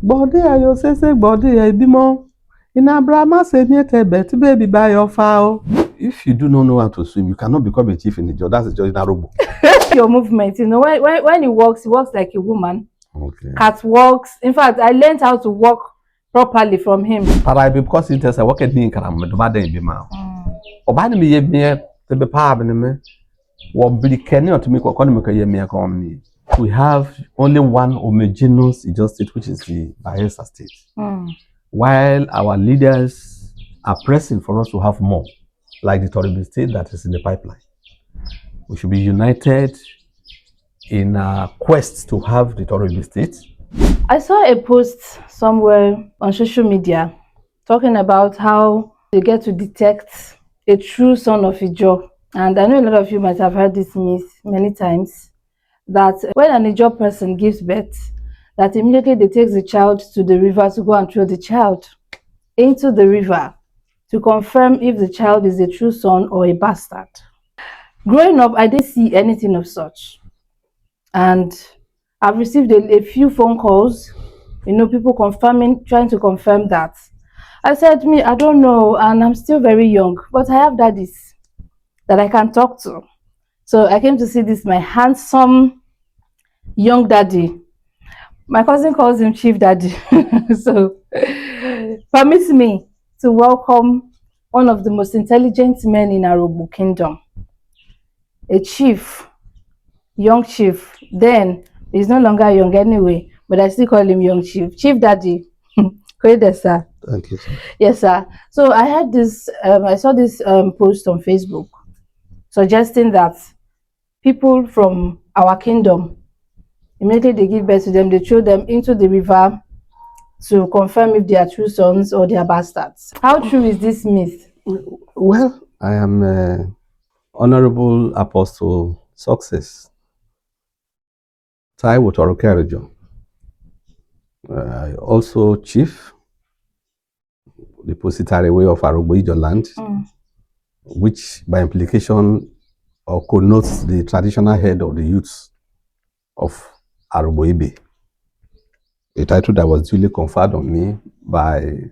Body ayo say body I be more. In Abraham say me bet baby by your foul. If you do not know how to swim, you cannot become a chief in Ijaw. That's just in Arogbo. Your movement, you know, when he walks like a woman. Okay. Cat walks. In fact, I learned how to walk properly from him. Para because it has a work at me in Karam, but bad day be ma. Obani me ye to be pa me. What be Kenya to make economic year me economy. We have only one homogeneous Ijaw state, which is the Bayelsa state. While our leaders are pressing for us to have more, like the Torhukerijo state that is in the pipeline. We should be united in a quest to have the Torhukerijo state. I saw a post somewhere on social media talking about how you get to detect a true son of Ijaw. And I know a lot of you might have heard this myth many times, that when an Ijaw person gives birth, that immediately they take the child to the river to go and throw the child into the river to confirm if the child is a true son or a bastard. Growing up, I didn't see anything of such. And I've received a few phone calls, you know, people trying to confirm that. I said, I don't know, and I'm still very young, but I have daddies that I can talk to. So I came to see this, my handsome young daddy. My cousin calls him Chief Daddy. So permit me to welcome one of the most intelligent men in Arogbo Kingdom. A chief, young chief. Then he's no longer young anyway, but I still call him young chief. Chief Daddy. Great, sir. Thank you, sir. Yes, sir. So I had this, I saw this post on Facebook suggesting that people from our kingdom, immediately they give birth to them, they throw them into the river to confirm if they are true sons or they are bastards. How true is this myth? Well, I am Honorable Apostle Success Torhukerijo. Also Chief, depositary way of Arogbo land, which by implication connotes the traditional head of the youths of Arogbo, a title that was duly conferred on me by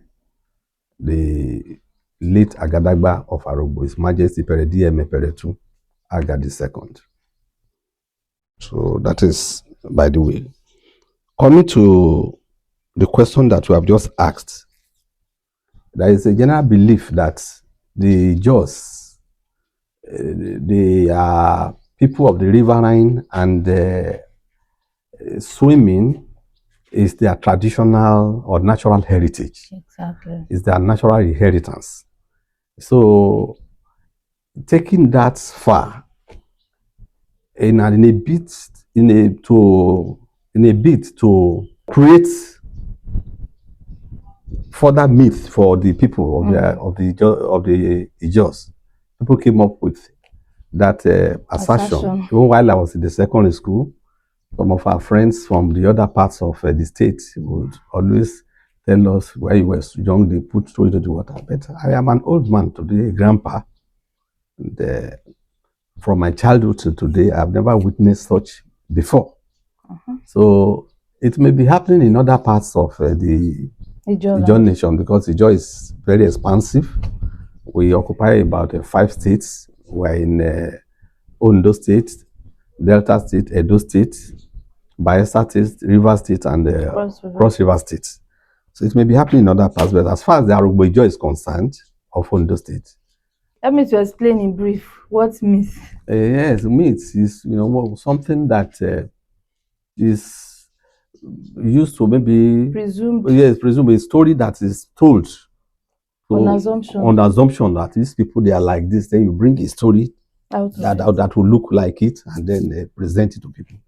the late Agadagba of Arogbo, His Majesty Paternity Aga II. So that is, by the way. Coming to the question that you have just asked, there is a general belief that the Ijaws, they are people of the riverine, and swimming is their traditional or natural heritage. Exactly. It's their natural inheritance. So, taking that far, in a bit to create further myth for the people of the Ijaws, people came up with that assertion. Even while I was in the secondary school, some of our friends from the other parts of the state would always tell us, where you were young, they put throw into the water. But I am an old man today, a grandpa. And, from my childhood to today, I've never witnessed such before. So it may be happening in other parts of the Ijaw nation, because Ijaw is very expansive. We occupy about 5 states. We're in Ondo State, Delta State, Edo State, Bayelsa State, River State, and Cross River State. So it may be happening in other parts, but as far as the Arogbo Ijaw is concerned, of Ondo State. Let me to explain in brief what myth. Yes, myth is something that is used to maybe presumed. Yes, presumed a story that is told. So, on assumption. On the assumption that these people, they are like this, then you bring a story that will look like it, and then present it to people.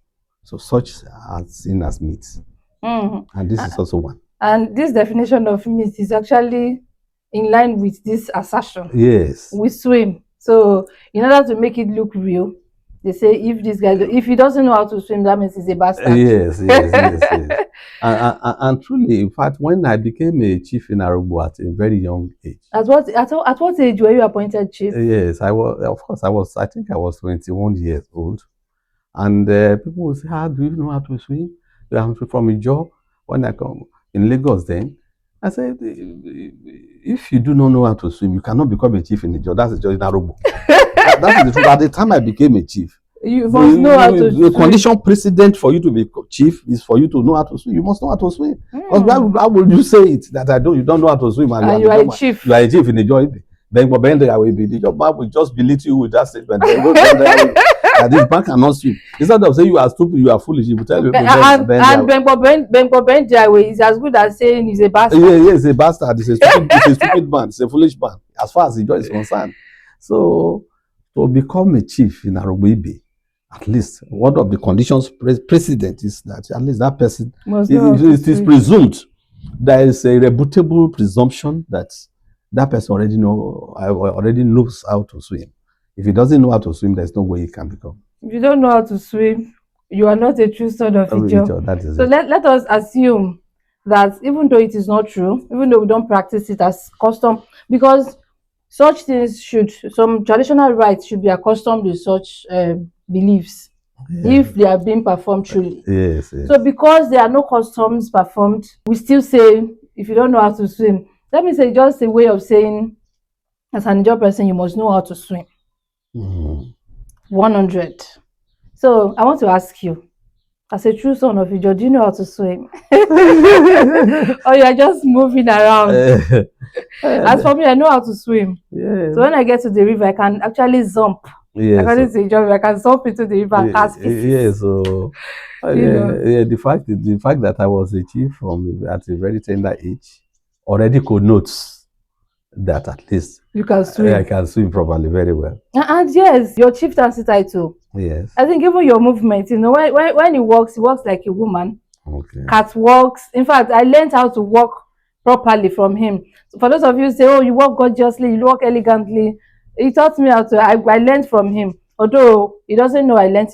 So such are seen as myths. And this is also one. And this definition of myth is actually in line with this assertion. Yes. We swim. So in order to make it look real, they say if this guy, if he doesn't know how to swim, that means he's a bastard. Yes. And truly, in fact, when I became a chief in Arogbo at a very young age. At what age were you appointed chief? Yes, I was. Of course, I think I was 21 years old. And people would say, "How do you know how to swim? You are from Ijaw." When I come, in Lagos then. I said, if you do not know how to swim, you cannot become a chief in Ijaw. That's just in Arogbo. That is the truth. At the time I became a chief, you must know how to swim. The condition precedent for you to be chief is for you to know how to swim. You must know how to swim. Because why would you say it that you don't know how to swim and you are a chief? You are a chief in Ijaw. Then the job will just belittle you with that statement. That this man cannot swim. Instead of saying you are stupid, you are foolish, you will tell people. And Benpo Benjawe is as good as saying he's a bastard. Yeah, he's a bastard. He's a stupid man. He's a foolish man, as far as Ijaw is concerned. So, to become a chief in Arogbo, at least one of the conditions precedent is that at least that person it is presumed. There is a rebuttable presumption that that person already knows how to swim. If he doesn't know how to swim, there's no way he can become. If you don't know how to swim, you are not a true son of Ijaw. That is so let us assume that even though it is not true, even though we don't practice it as custom, because such things some traditional rites should be accustomed to such beliefs, if they are being performed truly. Yes. So because there are no customs performed, we still say, if you don't know how to swim, let me say just a way of saying, as an Ijaw person, you must know how to swim. 100. So I want to ask you, as a true son of Ijaw, do you know how to swim? Or you are just moving around? As for me, I know how to swim. So when I get to the river, I can actually jump. According to Ijaw, I can jump into the river and cast pieces. So the fact that I was a chief at a very tender age already connotes that at least you can swim. I can swim properly very well. And yes, your chieftaincy title. Yes. I think even your movement, when he walks like a woman. Okay. Cat walks. In fact, I learned how to walk properly from him. So for those of you who say, oh, you walk gorgeously, you walk elegantly, he taught me how to. I learned from him. Although he doesn't know I learned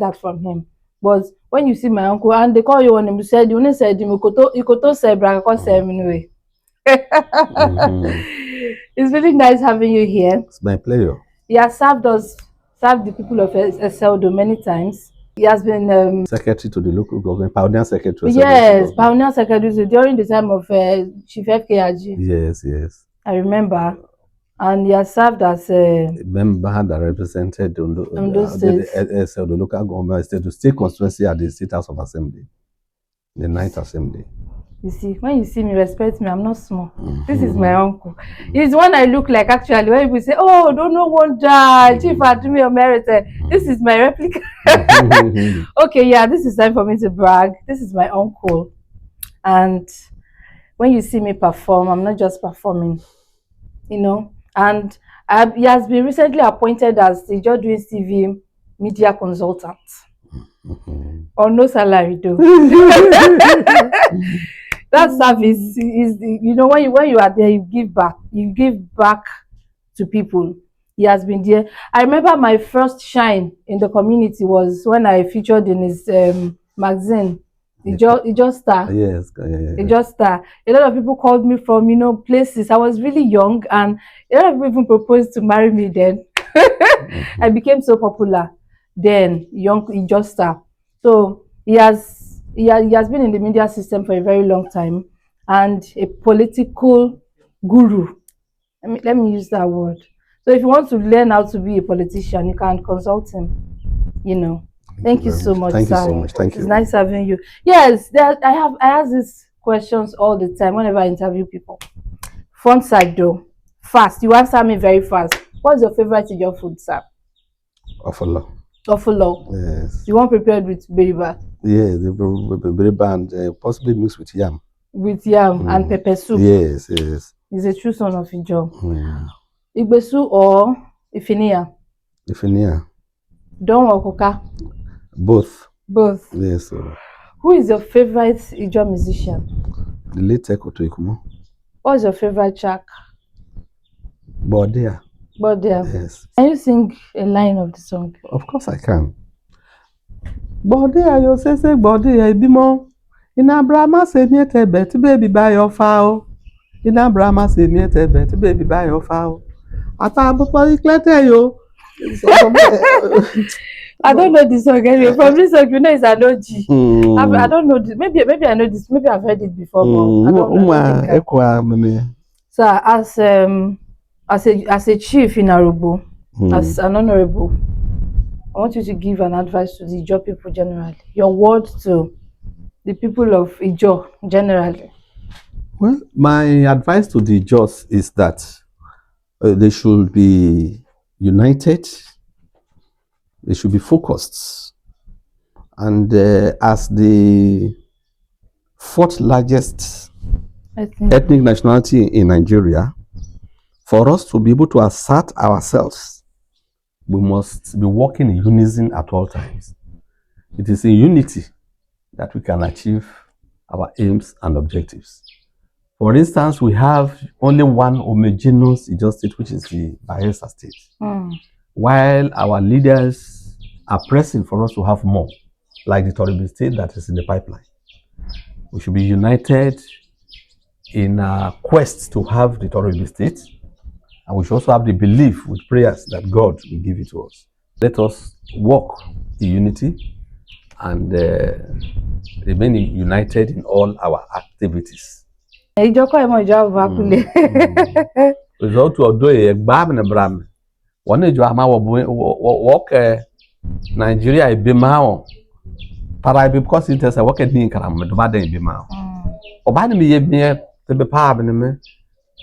that from him. But when you see my uncle and they call you on him, you said you only said Ikoto anyway. It's really nice having you here. It's my pleasure. He has served the people of Eseldo many times. He has been secretary to the local government, pioneer secretary. Yes, pioneer secretary during the time of Chief FKRG. Yes. I remember. And he has served as a member that represented the local government, the state constituency at the State House of Assembly, the 9th Assembly. You see, when you see me, respect me, I'm not small. This is my uncle. He's one I look like, actually. When people say, oh, don't know wonder, Chief Adumi Emerita, this is my replica. Okay, yeah, this is time for me to brag. This is my uncle. And when you see me perform, I'm not just performing, And he has been recently appointed as the Ijaw Doings TV media consultant. On no salary, though. That service is, when you are there, you give back. You give back to people. He has been there. I remember my first shine in the community was when I featured in his magazine, Ijaw Star. Yes. Ijaw Star. A lot of people called me from, places. I was really young, and a lot of people even proposed to marry me then. I became so popular then, young Ijaw Star. So he has been in the media system for a very long time, and a political guru. Let me use that word. So if you want to learn how to be a politician, you can consult him. Thank you so much, Thank sir. you so much. Thank you. It's nice having you. Yes, I ask these questions all the time whenever I interview people. Front side though, fast. You answer me very fast. What's your favorite Ijaw food, sir? Ofolo. Yes. You want prepared with beriba? Yes, the beriba and possibly mixed with yam. With yam and pepper soup. Yes. He's a true son of Ijaw. Igbesu or Ifinia? Ifinia. Don or Koka? Both. Yes. Sir. Who is your favorite Ijaw musician? The late Torhukerijo. What's your favorite track? Bodea. Yes. Can you sing a line of the song? Of course I can. Bodea, you say Bodea, Bimo. In Abraham, say me a bet, baby by your fowl. In Abraham, say me a bet, baby by your fowl. At Abu Policlete, yo. I don't know this song anyway. From this song, you know it's an OG. I don't know this. Maybe I know this. Maybe I've heard it before, but I don't know. So as a chief in Arogbo, as an honorable, I want you to give an advice to the Ijaw people generally. Your word to the people of Ijaw generally. Well, my advice to the Ijaws is that they should be united. They should be focused. And as the fourth largest ethnic nationality in Nigeria, for us to be able to assert ourselves, we must be working in unison at all times. It is in unity that we can achieve our aims and objectives. For instance, we have only one homogeneous Ijaw state, which is the Bayelsa state. While our leaders are pressing for us to have more, like the Torhukerijo state that is in the pipeline. We should be united in a quest to have the Torhukerijo state, and we should also have the belief with prayers that God will give it to us. Let us walk in unity and remain united in all our activities. Result to do a bam and bram. One is your walk Nigeria a bimao. Para because it has a work at Ninkram, but bad in bimao. Or by me, to be pardon me,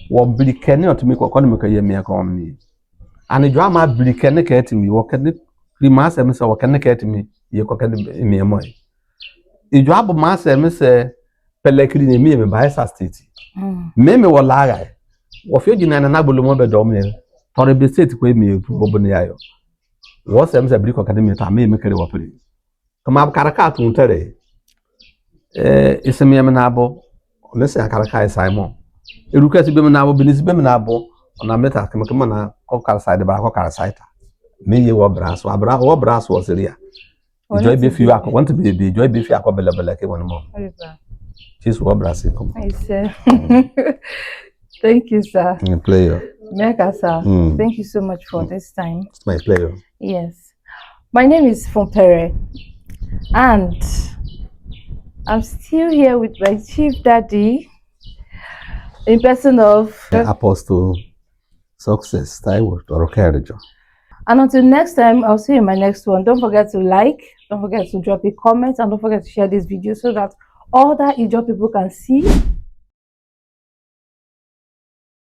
what be cannot to make economic year company. And the drama be cannot to me, what can it remas and Mr. Cannot me, you can me a moy. The job of Master Mr. Pellecrini me by State. Meme were lie. What you deny an abulum of a dominant, Torhukerijo state with me, Boboniayo. What's a brick academy to me make a whopping. Come up Caracat, Terre. It's a memenabo, let's say a Caracai Simon. You look at the Bemenabo, Benis Bemenabo, on a meta, Kamana, Cocar side, the Bacocar site. Me or brass, or brass was here. Joy beef you are want to be joy beef you are available like one more. She's what brass. Thank you, sir. Player. Mega, sir. Thank you so much for this time. It's my pleasure. Yes. My name is Fompere, and I'm still here with my chief daddy in person of Apostle Success, Torhukerijo. And until next time, I'll see you in my next one. Don't forget to like, don't forget to drop a comment, and don't forget to share this video so that other Ijaw people can see